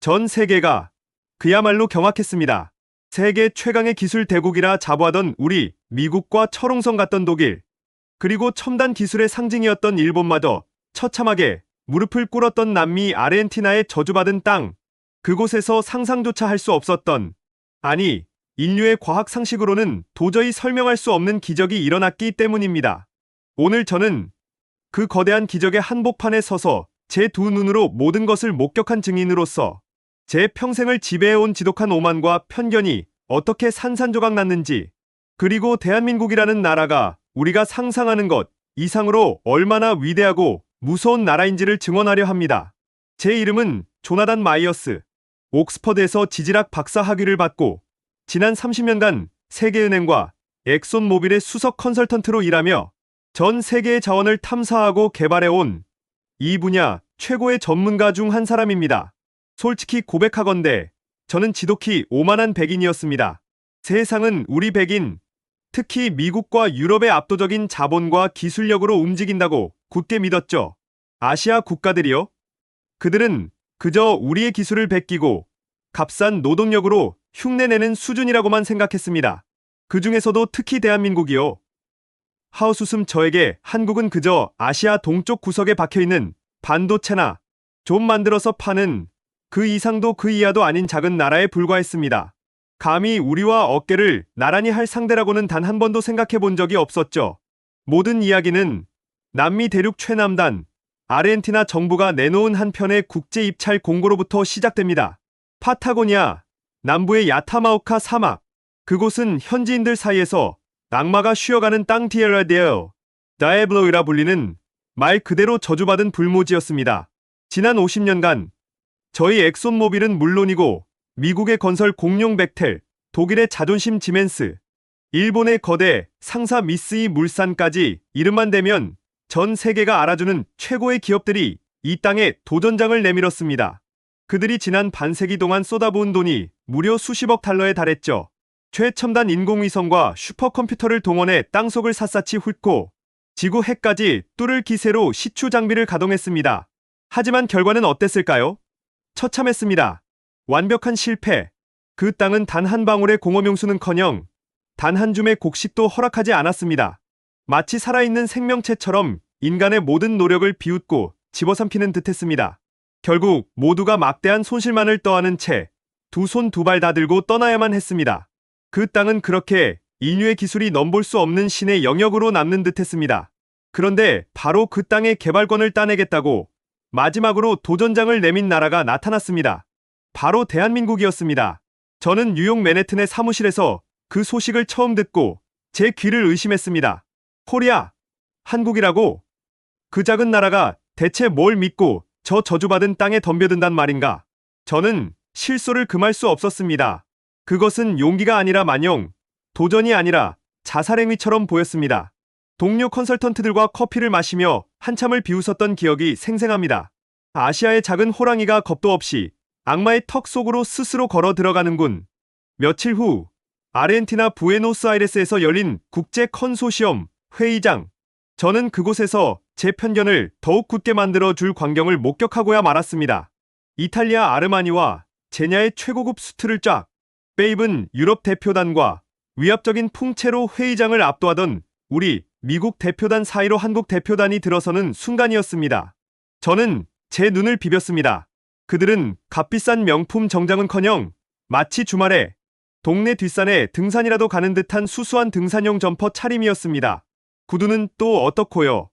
전 세계가 그야말로 경악했습니다. 세계 최강의 기술 대국이라 자부하던 우리, 미국과 철옹성 같던 독일, 그리고 첨단 기술의 상징이었던 일본마저 처참하게 무릎을 꿇었던 남미 아르헨티나의 저주받은 땅, 그곳에서 상상조차 할 수 없었던, 아니, 인류의 과학 상식으로는 도저히 설명할 수 없는 기적이 일어났기 때문입니다. 오늘 저는 그 거대한 기적의 한복판에 서서 제 두 눈으로 모든 것을 목격한 증인으로서 제 평생을 지배해온 지독한 오만과 편견이 어떻게 산산조각 났는지, 그리고 대한민국이라는 나라가 우리가 상상하는 것 이상으로 얼마나 위대하고 무서운 나라인지를 증언하려 합니다. 제 이름은 조나단 마이어스. 옥스퍼드에서 지질학 박사 학위를 받고 지난 30년간 세계은행과 엑손모빌의 수석 컨설턴트로 일하며 전 세계의 자원을 탐사하고 개발해온 이 분야 최고의 전문가 중 한 사람입니다. 솔직히 고백하건대 저는 지독히 오만한 백인이었습니다. 세상은 우리 백인, 특히 미국과 유럽의 압도적인 자본과 기술력으로 움직인다고 굳게 믿었죠. 아시아 국가들이요? 그들은 그저 우리의 기술을 베끼고 값싼 노동력으로 흉내내는 수준이라고만 생각했습니다. 그 중에서도 특히 대한민국이요. 하우스숨 저에게 한국은 그저 아시아 동쪽 구석에 박혀있는 반도체나 좀 만들어서 파는 그 이상도 그 이하도 아닌 작은 나라에 불과했습니다. 감히 우리와 어깨를 나란히 할 상대라고는 단 한 번도 생각해 본 적이 없었죠. 모든 이야기는 남미 대륙 최남단, 아르헨티나 정부가 내놓은 한 편의 국제 입찰 공고로부터 시작됩니다. 파타고니아, 남부의 야타마오카 사막, 그곳은 현지인들 사이에서 악마가 쉬어가는 땅 티에라 데어 다에블로이라 불리는 말 그대로 저주받은 불모지였습니다. 지난 50년간 저희 엑손모빌은 물론이고 미국의 건설 공룡 벡텔, 독일의 자존심 지멘스, 일본의 거대 상사 미쓰이 물산까지 이름만 대면 전 세계가 알아주는 최고의 기업들이 이 땅에 도전장을 내밀었습니다. 그들이 지난 반세기 동안 쏟아부은 돈이 무려 수십억 달러에 달했죠. 최첨단 인공위성과 슈퍼컴퓨터를 동원해 땅속을 샅샅이 훑고 지구 핵까지 뚫을 기세로 시추 장비를 가동했습니다. 하지만 결과는 어땠을까요? 처참했습니다. 완벽한 실패. 그 땅은 단 한 방울의 공업용수는커녕 단 한 줌의 곡식도 허락하지 않았습니다. 마치 살아있는 생명체처럼 인간의 모든 노력을 비웃고 집어삼키는 듯했습니다. 결국 모두가 막대한 손실만을 떠안은 채 두 손 두 발 다 들고 떠나야만 했습니다. 그 땅은 그렇게 인류의 기술이 넘볼 수 없는 신의 영역으로 남는 듯했습니다. 그런데 바로 그 땅의 개발권을 따내겠다고 마지막으로 도전장을 내민 나라가 나타났습니다. 바로 대한민국이었습니다. 저는 뉴욕 맨해튼의 사무실에서 그 소식을 처음 듣고 제 귀를 의심했습니다. 코리아, 한국이라고? 그 작은 나라가 대체 뭘 믿고 저 저주받은 땅에 덤벼든단 말인가? 저는 실소를 금할 수 없었습니다. 그것은 용기가 아니라 만용, 도전이 아니라 자살행위처럼 보였습니다. 동료 컨설턴트들과 커피를 마시며 한참을 비웃었던 기억이 생생합니다. 아시아의 작은 호랑이가 겁도 없이 악마의 턱 속으로 스스로 걸어 들어가는군. 며칠 후 아르헨티나 부에노스아이레스에서 열린 국제 컨소시엄 회의장. 저는 그곳에서 제 편견을 더욱 굳게 만들어줄 광경을 목격하고야 말았습니다. 이탈리아 아르마니와 제냐의 최고급 수트를 쫙 빼입은 유럽 대표단과 위압적인 풍채로 회의장을 압도하던 우리 미국 대표단 사이로 한국 대표단이 들어서는 순간이었습니다. 저는 제 눈을 비볐습니다. 그들은 값비싼 명품 정장은커녕 마치 주말에 동네 뒷산에 등산이라도 가는 듯한 수수한 등산용 점퍼 차림이었습니다. 구두는 또 어떻고요?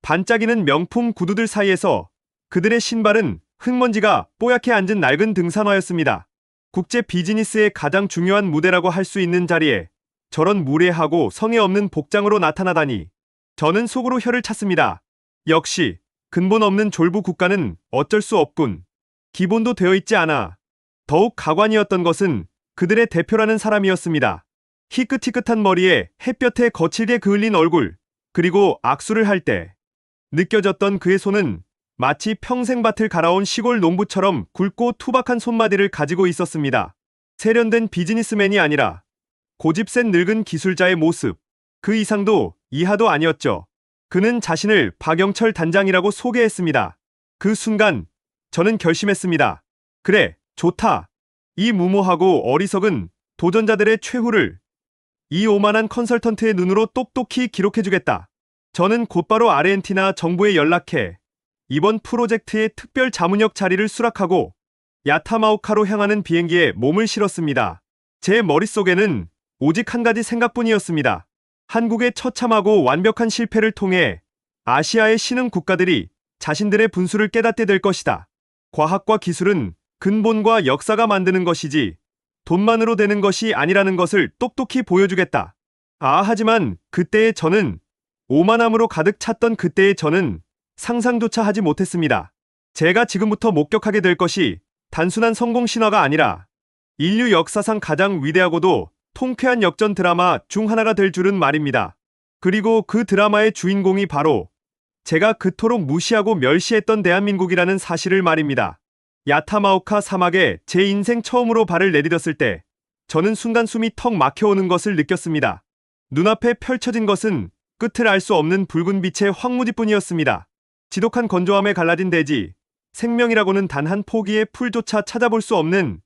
반짝이는 명품 구두들 사이에서 그들의 신발은 흙먼지가 뽀얗게 앉은 낡은 등산화였습니다. 국제 비즈니스의 가장 중요한 무대라고 할 수 있는 자리에 저런 무례하고 성의 없는 복장으로 나타나다니. 저는 속으로 혀를 찼습니다. 역시 근본 없는 졸부 국가는 어쩔 수 없군. 기본도 되어 있지 않아. 더욱 가관이었던 것은 그들의 대표라는 사람이었습니다. 희끗희끗한 머리에 햇볕에 거칠게 그을린 얼굴, 그리고 악수를 할 때 느껴졌던 그의 손은 마치 평생밭을 갈아온 시골 농부처럼 굵고 투박한 손마디를 가지고 있었습니다. 세련된 비즈니스맨이 아니라 고집센 늙은 기술자의 모습, 그 이상도 이하도 아니었죠. 그는 자신을 박영철 단장이라고 소개했습니다. 그 순간 저는 결심했습니다. 그래, 좋다. 이 무모하고 어리석은 도전자들의 최후를 이 오만한 컨설턴트의 눈으로 똑똑히 기록해주겠다. 저는 곧바로 아르헨티나 정부에 연락해 이번 프로젝트의 특별 자문역 자리를 수락하고 야타마오카로 향하는 비행기에 몸을 실었습니다. 제 머릿속에는 오직 한 가지 생각뿐이었습니다. 한국의 처참하고 완벽한 실패를 통해 아시아의 신흥 국가들이 자신들의 분수를 깨닫게 될 것이다. 과학과 기술은 근본과 역사가 만드는 것이지 돈만으로 되는 것이 아니라는 것을 똑똑히 보여주겠다. 하지만 그때의 저는 오만함으로 가득 찼던 그때의 저는 상상조차 하지 못했습니다. 제가 지금부터 목격하게 될 것이 단순한 성공 신화가 아니라 인류 역사상 가장 위대하고도 통쾌한 역전 드라마 중 하나가 될 줄은 말입니다. 그리고 그 드라마의 주인공이 바로 제가 그토록 무시하고 멸시했던 대한민국이라는 사실을 말입니다. 야타마오카 사막에 제 인생 처음으로 발을 내디뎠을 때 저는 순간 숨이 턱 막혀오는 것을 느꼈습니다. 눈앞에 펼쳐진 것은 끝을 알 수 없는 붉은 빛의 황무지뿐이었습니다. 지독한 건조함에 갈라진 대지, 생명이라고는 단 한 포기의 풀조차 찾아볼 수 없는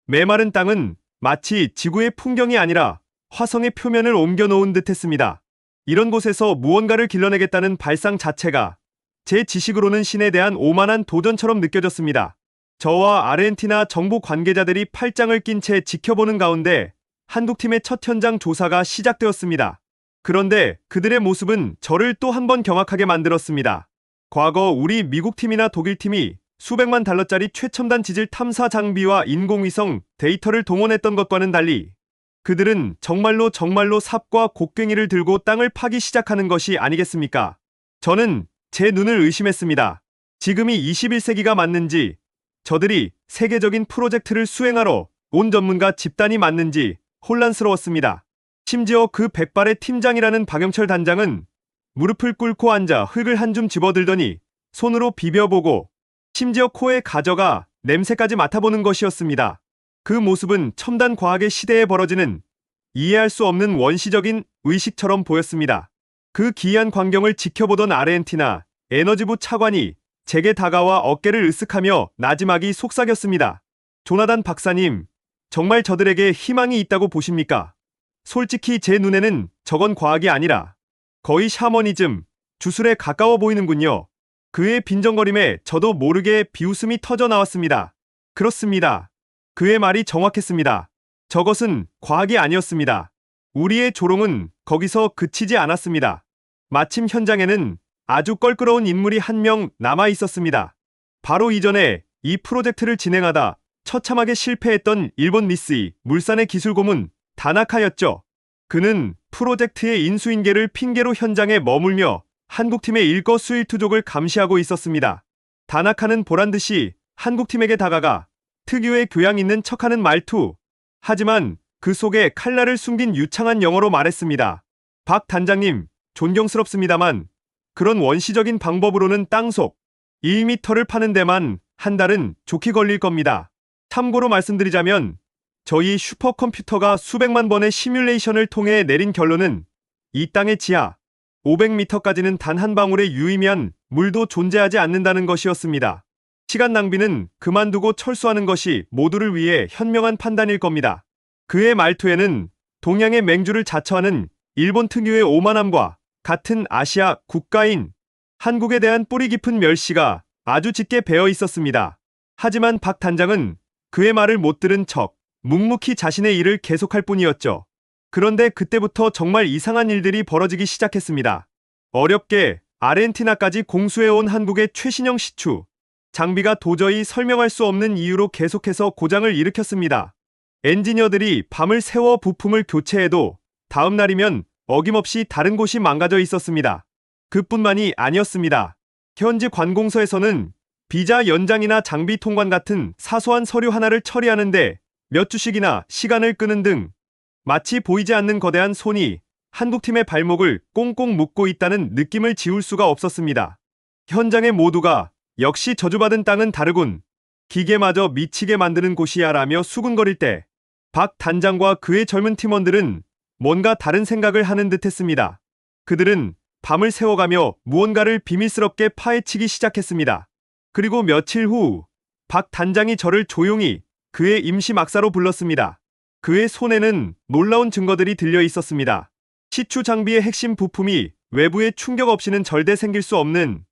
메마른 땅은 마치 지구의 풍경이 아니라 화성의 표면을 옮겨놓은 듯했습니다. 이런 곳에서 무언가를 길러내겠다는 발상 자체가 제 지식으로는 신에 대한 오만한 도전처럼 느껴졌습니다. 저와 아르헨티나 정부 관계자들이 팔짱을 낀 채 지켜보는 가운데 한국팀의 첫 현장 조사가 시작되었습니다. 그런데 그들의 모습은 저를 또 한 번 경악하게 만들었습니다. 과거 우리 미국팀이나 독일팀이 수백만 달러짜리 최첨단 지질 탐사 장비와 인공위성 데이터를 동원했던 것과는 달리 그들은 정말로 삽과 곡괭이를 들고 땅을 파기 시작하는 것이 아니겠습니까? 저는 제 눈을 의심했습니다. 지금이 21세기가 맞는지, 저들이 세계적인 프로젝트를 수행하러 온 전문가 집단이 맞는지 혼란스러웠습니다. 심지어 그 백발의 팀장이라는 박영철 단장은 무릎을 꿇고 앉아 흙을 한 줌 집어들더니 손으로 비벼보고 심지어 코에 가져가 냄새까지 맡아보는 것이었습니다. 그 모습은 첨단 과학의 시대에 벌어지는 이해할 수 없는 원시적인 의식처럼 보였습니다. 그 기이한 광경을 지켜보던 아르헨티나 에너지부 차관이 제게 다가와 어깨를 으쓱하며 나지막이 속삭였습니다. 조나단 박사님, 정말 저들에게 희망이 있다고 보십니까? 솔직히 제 눈에는 저건 과학이 아니라 거의 샤머니즘, 주술에 가까워 보이는군요. 그의 빈정거림에 저도 모르게 비웃음이 터져 나왔습니다. 그렇습니다. 그의 말이 정확했습니다. 저것은 과학이 아니었습니다. 우리의 조롱은 거기서 그치지 않았습니다. 마침 현장에는 아주 껄끄러운 인물이 한 명 남아 있었습니다. 바로 이전에 이 프로젝트를 진행하다 처참하게 실패했던 일본 미쓰이 물산의 기술고문 다나카였죠. 그는 프로젝트의 인수인계를 핑계로 현장에 머물며 한국팀의 일거수일투족을 감시하고 있었습니다. 다나카는 보란듯이 한국팀에게 다가가 특유의 교양 있는 척하는 말투, 하지만 그 속에 칼날을 숨긴 유창한 영어로 말했습니다. 박 단장님, 존경스럽습니다만 그런 원시적인 방법으로는 땅속 1m를 파는 데만 한 달은 좋게 걸릴 겁니다. 참고로 말씀드리자면 저희 슈퍼컴퓨터가 수백만 번의 시뮬레이션을 통해 내린 결론은 이 땅의 지하 500m까지는 단 한 방울의 유의미한 물도 존재하지 않는다는 것이었습니다. 시간 낭비는 그만두고 철수하는 것이 모두를 위해 현명한 판단일 겁니다. 그의 말투에는 동양의 맹주를 자처하는 일본 특유의 오만함과 같은 아시아 국가인 한국에 대한 뿌리 깊은 멸시가 아주 짙게 배어 있었습니다. 하지만 박 단장은 그의 말을 못 들은 척 묵묵히 자신의 일을 계속할 뿐이었죠. 그런데 그때부터 정말 이상한 일들이 벌어지기 시작했습니다. 어렵게 아르헨티나까지 공수해온 한국의 최신형 시추, 장비가 도저히 설명할 수 없는 이유로 계속해서 고장을 일으켰습니다. 엔지니어들이 밤을 새워 부품을 교체해도 다음 날이면 어김없이 다른 곳이 망가져 있었습니다. 그뿐만이 아니었습니다. 현지 관공서에서는 비자 연장이나 장비 통관 같은 사소한 서류 하나를 처리하는데 몇 주씩이나 시간을 끄는 등 마치 보이지 않는 거대한 손이 한국팀의 발목을 꽁꽁 묶고 있다는 느낌을 지울 수가 없었습니다. 현장의 모두가 역시 저주받은 땅은 다르군. 기계마저 미치게 만드는 곳이야라며 수군거릴 때 박 단장과 그의 젊은 팀원들은 뭔가 다른 생각을 하는 듯했습니다. 그들은 밤을 새워가며 무언가를 비밀스럽게 파헤치기 시작했습니다. 그리고 며칠 후 박 단장이 저를 조용히 그의 임시 막사로 불렀습니다. 그의 손에는 놀라운 증거들이 들려 있었습니다. 시추 장비의 핵심 부품이 외부의 충격 없이는 절대 생길 수 없는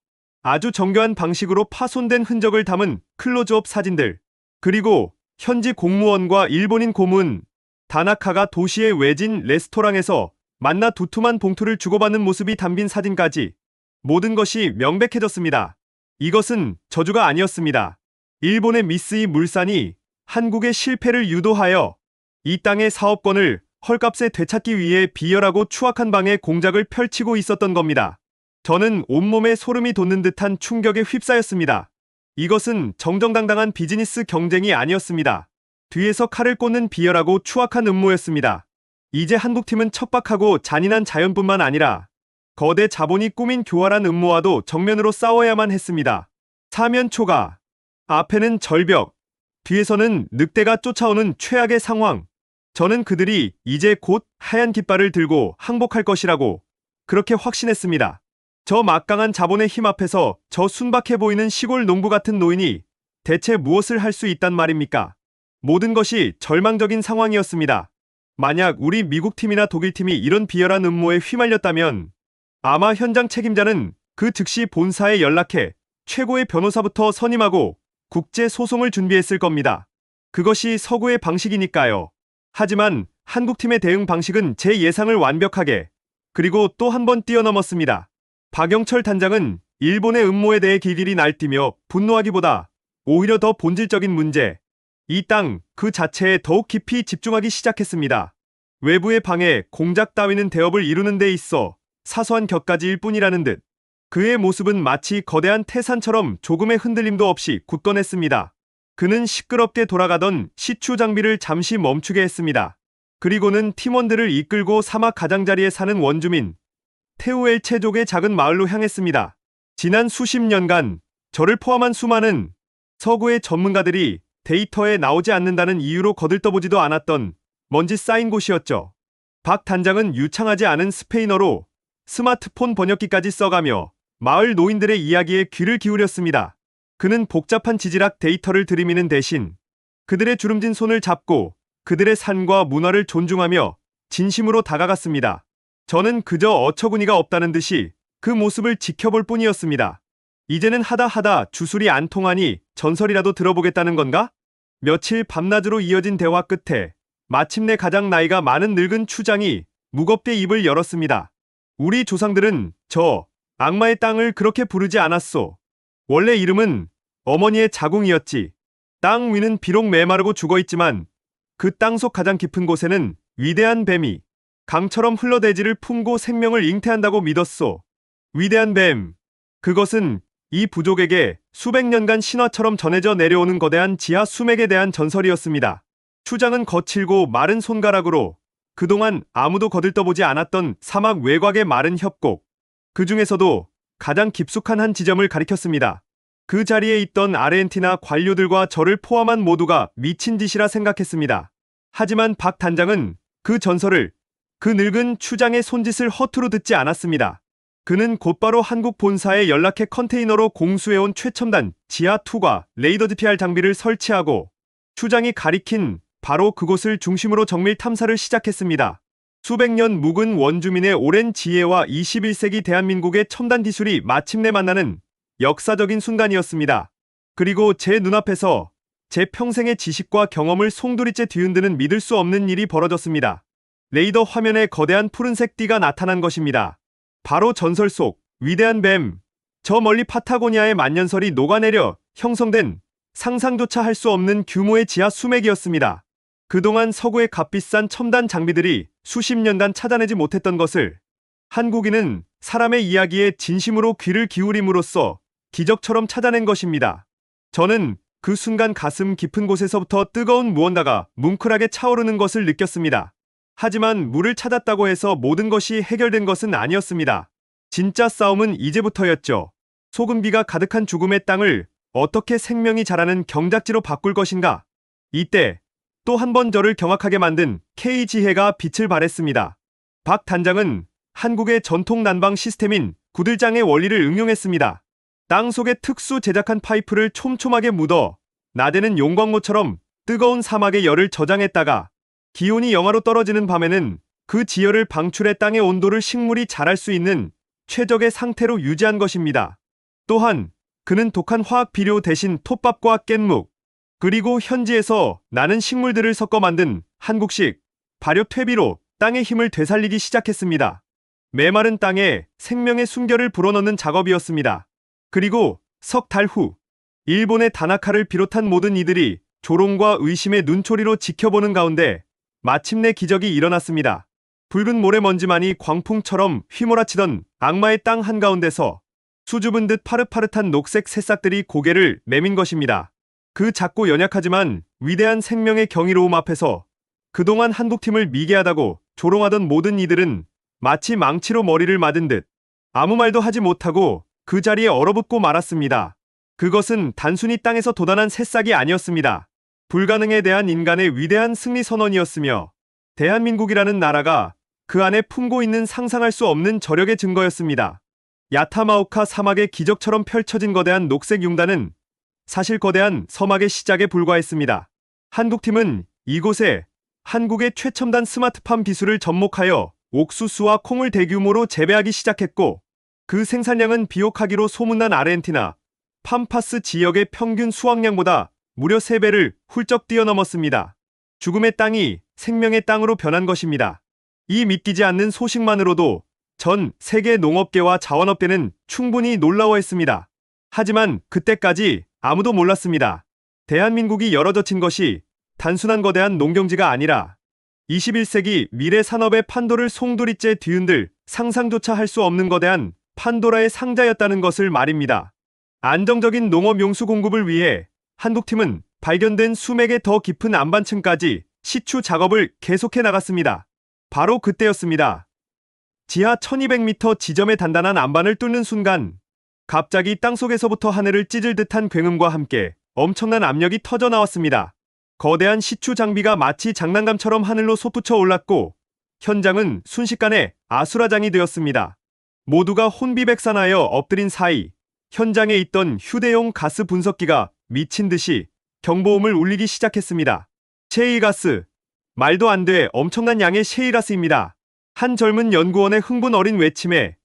아주 정교한 방식으로 파손된 흔적을 담은 클로즈업 사진들, 그리고 현지 공무원과 일본인 고문, 다나카가 도시의 외진 레스토랑에서 만나 두툼한 봉투를 주고받는 모습이 담긴 사진까지 모든 것이 명백해졌습니다. 이것은 저주가 아니었습니다. 일본의 미쓰이 물산이 한국의 실패를 유도하여 이 땅의 사업권을 헐값에 되찾기 위해 비열하고 추악한 방의 공작을 펼치고 있었던 겁니다. 저는 온몸에 소름이 돋는 듯한 충격에 휩싸였습니다. 이것은 정정당당한 비즈니스 경쟁이 아니었습니다. 뒤에서 칼을 꽂는 비열하고 추악한 음모였습니다. 이제 한국팀은 척박하고 잔인한 자연뿐만 아니라 거대 자본이 꾸민 교활한 음모와도 정면으로 싸워야만 했습니다. 사면 초가, 앞에는 절벽, 뒤에서는 늑대가 쫓아오는 최악의 상황. 저는 그들이 이제 곧 하얀 깃발을 들고 항복할 것이라고 그렇게 확신했습니다. 저 막강한 자본의 힘 앞에서 저 순박해 보이는 시골 농부 같은 노인이 대체 무엇을 할 수 있단 말입니까? 모든 것이 절망적인 상황이었습니다. 만약 우리 미국팀이나 독일팀이 이런 비열한 음모에 휘말렸다면 아마 현장 책임자는 그 즉시 본사에 연락해 최고의 변호사부터 선임하고 국제 소송을 준비했을 겁니다. 그것이 서구의 방식이니까요. 하지만 한국팀의 대응 방식은 제 예상을 완벽하게 그리고 또 한 번 뛰어넘었습니다. 박영철 단장은 일본의 음모에 대해 길길이 날뛰며 분노하기보다 오히려 더 본질적인 문제, 이 땅 그 자체에 더욱 깊이 집중하기 시작했습니다. 외부의 방해, 공작 따위는 대업을 이루는 데 있어 사소한 격가지일 뿐이라는 듯 그의 모습은 마치 거대한 태산처럼 조금의 흔들림도 없이 굳건했습니다. 그는 시끄럽게 돌아가던 시추 장비를 잠시 멈추게 했습니다. 그리고는 팀원들을 이끌고 사막 가장자리에 사는 원주민 테우엘체족의 작은 마을로 향했습니다. 지난 수십 년간 저를 포함한 수많은 서구의 전문가들이 데이터에 나오지 않는다는 이유로 거들떠보지도 않았던 먼지 쌓인 곳이었죠. 박 단장은 유창하지 않은 스페인어로 스마트폰 번역기까지 써가며 마을 노인들의 이야기에 귀를 기울였습니다. 그는 복잡한 지질학 데이터를 들이미는 대신 그들의 주름진 손을 잡고 그들의 산과 문화를 존중하며 진심으로 다가갔습니다. 저는 그저 어처구니가 없다는 듯이 그 모습을 지켜볼 뿐이었습니다. 이제는 하다 주술이 안 통하니 전설이라도 들어보겠다는 건가? 며칠 밤낮으로 이어진 대화 끝에 마침내 가장 나이가 많은 늙은 추장이 무겁게 입을 열었습니다. 우리 조상들은 저 악마의 땅을 그렇게 부르지 않았소. 원래 이름은 어머니의 자궁이었지. 땅 위는 비록 메마르고 죽어있지만 그 땅속 가장 깊은 곳에는 위대한 뱀이 강처럼 흘러대지를 품고 생명을 잉태한다고 믿었소. 위대한 뱀. 그것은 이 부족에게 수백 년간 신화처럼 전해져 내려오는 거대한 지하 수맥에 대한 전설이었습니다. 추장은 거칠고 마른 손가락으로 그동안 아무도 거들떠보지 않았던 사막 외곽의 마른 협곡, 그 중에서도 가장 깊숙한 한 지점을 가리켰습니다. 그 자리에 있던 아르헨티나 관료들과 저를 포함한 모두가 미친 짓이라 생각했습니다. 하지만 박 단장은 그 전설을 그 늙은 추장의 손짓을 허투루 듣지 않았습니다. 그는 곧바로 한국 본사에 연락해 컨테이너로 공수해온 최첨단 지하2과 레이더 DPR 장비를 설치하고 추장이 가리킨 바로 그곳을 중심으로 정밀 탐사를 시작했습니다. 수백 년 묵은 원주민의 오랜 지혜와 21세기 대한민국의 첨단 기술이 마침내 만나는 역사적인 순간이었습니다. 그리고 제 눈앞에서 제 평생의 지식과 경험을 송두리째 뒤흔드는 믿을 수 없는 일이 벌어졌습니다. 레이더 화면에 거대한 푸른색 띠가 나타난 것입니다. 바로 전설 속 위대한 뱀, 저 멀리 파타고니아의 만년설이 녹아내려 형성된 상상조차 할 수 없는 규모의 지하 수맥이었습니다. 그동안 서구의 값비싼 첨단 장비들이 수십 년간 찾아내지 못했던 것을 한국인은 사람의 이야기에 진심으로 귀를 기울임으로써 기적처럼 찾아낸 것입니다. 저는 그 순간 가슴 깊은 곳에서부터 뜨거운 무언가가 뭉클하게 차오르는 것을 느꼈습니다. 하지만 물을 찾았다고 해서 모든 것이 해결된 것은 아니었습니다. 진짜 싸움은 이제부터였죠. 소금기가 가득한 죽음의 땅을 어떻게 생명이 자라는 경작지로 바꿀 것인가? 이때 또 한 번 저를 경악하게 만든 K지혜가 빛을 발했습니다. 박 단장은 한국의 전통 난방 시스템인 구들장의 원리를 응용했습니다. 땅 속에 특수 제작한 파이프를 촘촘하게 묻어 나대는 용광로처럼 뜨거운 사막의 열을 저장했다가 기온이 영하로 떨어지는 밤에는 그 지열을 방출해 땅의 온도를 식물이 자랄 수 있는 최적의 상태로 유지한 것입니다. 또한 그는 독한 화학 비료 대신 톱밥과 깻묵, 그리고 현지에서 나는 식물들을 섞어 만든 한국식 발효 퇴비로 땅의 힘을 되살리기 시작했습니다. 메마른 땅에 생명의 숨결을 불어넣는 작업이었습니다. 그리고 석 달 후, 일본의 다나카를 비롯한 모든 이들이 조롱과 의심의 눈초리로 지켜보는 가운데 마침내 기적이 일어났습니다. 붉은 모래먼지만이 광풍처럼 휘몰아치던 악마의 땅 한가운데서 수줍은 듯 파릇파릇한 녹색 새싹들이 고개를 내민 것입니다. 그 작고 연약하지만 위대한 생명의 경이로움 앞에서 그동안 한국팀을 미개하다고 조롱하던 모든 이들은 마치 망치로 머리를 맞은 듯 아무 말도 하지 못하고 그 자리에 얼어붙고 말았습니다. 그것은 단순히 땅에서 돋아난 새싹이 아니었습니다. 불가능에 대한 인간의 위대한 승리 선언이었으며 대한민국이라는 나라가 그 안에 품고 있는 상상할 수 없는 저력의 증거였습니다. 야타마오카 사막의 기적처럼 펼쳐진 거대한 녹색 융단은 사실 거대한 서막의 시작에 불과했습니다. 한국팀은 이곳에 한국의 최첨단 스마트팜 기술을 접목하여 옥수수와 콩을 대규모로 재배하기 시작했고, 그 생산량은 비옥하기로 소문난 아르헨티나 팜파스 지역의 평균 수확량보다 무려 3배를 훌쩍 뛰어넘었습니다. 죽음의 땅이 생명의 땅으로 변한 것입니다. 이 믿기지 않는 소식만으로도 전 세계 농업계와 자원업계는 충분히 놀라워했습니다. 하지만 그때까지 아무도 몰랐습니다. 대한민국이 열어젖힌 것이 단순한 거대한 농경지가 아니라 21세기 미래 산업의 판도를 송두리째 뒤흔들 상상조차 할 수 없는 거대한 판도라의 상자였다는 것을 말입니다. 안정적인 농업 용수 공급을 위해 한국팀은 발견된 수맥의 더 깊은 안반층까지 시추 작업을 계속해 나갔습니다. 바로 그때였습니다. 지하 1200m 지점의 단단한 안반을 뚫는 순간 갑자기 땅속에서부터 하늘을 찢을 듯한 굉음과 함께 엄청난 압력이 터져 나왔습니다. 거대한 시추 장비가 마치 장난감처럼 하늘로 솟구쳐 올랐고 현장은 순식간에 아수라장이 되었습니다. 모두가 혼비백산하여 엎드린 사이 현장에 있던 휴대용 가스 분석기가 미친 듯이 경보음을 울리기 시작했습니다. 셰일가스, 말도 안 돼 엄청난 양의 셰일가스입니다. 한 젊은 연구원의 흥분 어린 외침에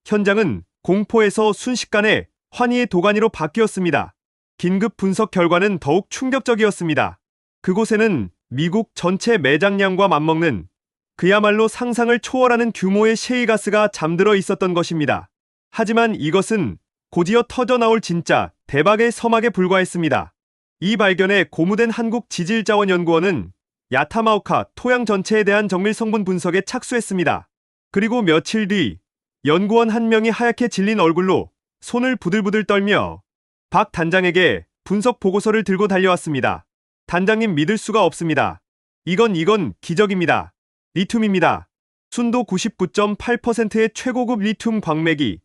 현장은 공포에서 순식간에 환희의 도가니로 바뀌었습니다. 긴급 분석 결과는 더욱 충격적이었습니다. 그곳에는 미국 전체 매장량과 맞먹는 그야말로 상상을 초월하는 규모의 셰일가스가 잠들어 있었던 것입니다. 하지만 이것은 곧이어 터져나올 진짜 대박의 서막에 불과했습니다. 이 발견에 고무된 한국지질자원연구원은 야타마오카 토양 전체에 대한 정밀 성분 분석에 착수했습니다. 그리고 며칠 뒤 연구원 한 명이 하얗게 질린 얼굴로 손을 부들부들 떨며 박 단장에게 분석 보고서를 들고 달려왔습니다. 단장님 믿을 수가 없습니다. 이건 기적입니다. 리튬입니다. 순도 99.8%의 최고급 리튬 광맥이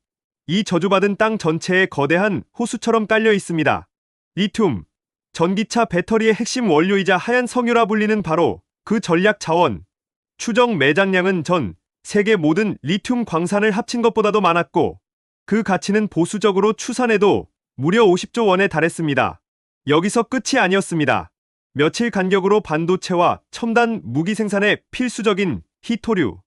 이 저주받은 땅 전체에 거대한 호수처럼 깔려 있습니다. 리튬, 전기차 배터리의 핵심 원료이자 하얀 석유라 불리는 바로 그 전략 자원. 추정 매장량은 전 세계 모든 리튬 광산을 합친 것보다도 많았고 그 가치는 보수적으로 추산해도 무려 50조 원에 달했습니다. 여기서 끝이 아니었습니다. 며칠 간격으로 반도체와 첨단 무기 생산에 필수적인 히토류,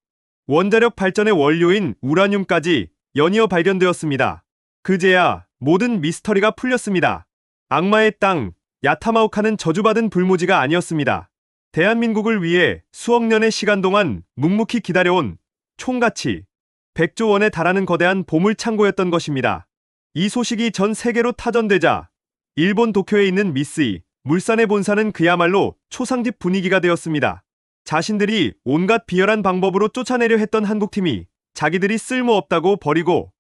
원자력 발전의 원료인 우라늄까지 연이어 발견되었습니다. 그제야 모든 미스터리가 풀렸습니다. 악마의 땅, 야타마오카는 저주받은 불모지가 아니었습니다. 대한민국을 위해 수억 년의 시간 동안 묵묵히 기다려온 총가치 100조 원에 달하는 거대한 보물창고였던 것입니다. 이 소식이 전 세계로 타전되자 일본 도쿄에 있는 미쓰이 물산의 본사는 그야말로 초상집 분위기가 되었습니다. 자신들이 온갖 비열한 방법으로 쫓아내려 했던 한국팀이 자기들이 쓸모없다고 버리고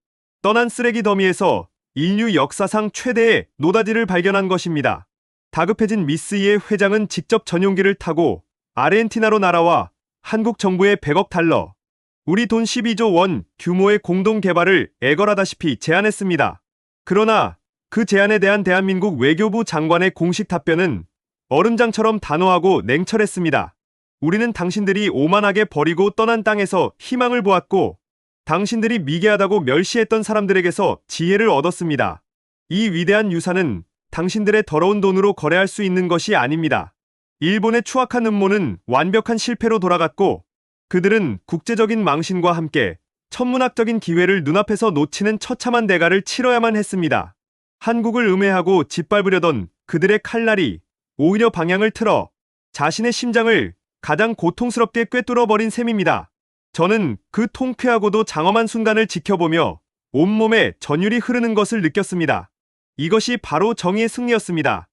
떠난 쓰레기 더미에서 인류 역사상 최대의 노다지를 발견한 것입니다. 다급해진 미쓰이의 회장은 직접 전용기를 타고 아르헨티나로 날아와 한국 정부에 100억 달러, 우리 돈 12조 원 규모의 공동 개발을 애걸하다시피 제안했습니다. 그러나 그 제안에 대한 대한민국 외교부 장관의 공식 답변은 얼음장처럼 단호하고 냉철했습니다. 우리는 당신들이 오만하게 버리고 떠난 땅에서 희망을 보았고 당신들이 미개하다고 멸시했던 사람들에게서 지혜를 얻었습니다. 이 위대한 유산은 당신들의 더러운 돈으로 거래할 수 있는 것이 아닙니다. 일본의 추악한 음모는 완벽한 실패로 돌아갔고 그들은 국제적인 망신과 함께 천문학적인 기회를 눈앞에서 놓치는 처참한 대가를 치러야만 했습니다. 한국을 음해하고 짓밟으려던 그들의 칼날이 오히려 방향을 틀어 자신의 심장을 가장 고통스럽게 꿰뚫어버린 셈입니다. 저는 그 통쾌하고도 장엄한 순간을 지켜보며 온몸에 전율이 흐르는 것을 느꼈습니다. 이것이 바로 정의의 승리였습니다.